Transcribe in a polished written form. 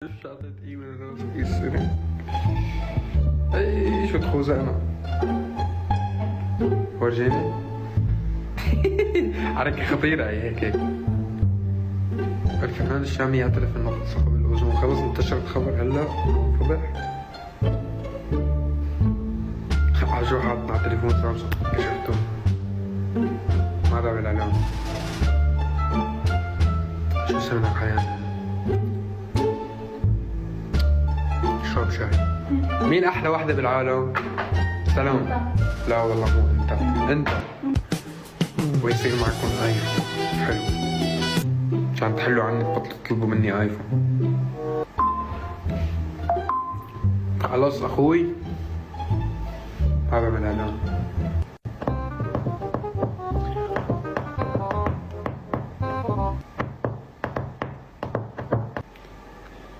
شاطت ايمن راسك يسرق. اي شو تخوزقنا. ورجيني. حركة خطيرة هيك. الفنان الشامي يعترف انه قد ثقب الاوزون. خلص انتشر الخبر هلا فضح. عجو حاطنا على تليفون سامسونج كشفته. ماذا بالاعلام؟ شو سوينا بحياتنا؟ اشرب شاي. مين احلى وحدة بالعالم؟ سلام. لا والله مو انت. انت ويصير معكم ايفون حلو عشان تحلوا عني تبطلوا تطلبوا مني ايفون. خلص اخوي هذا من الاعلام.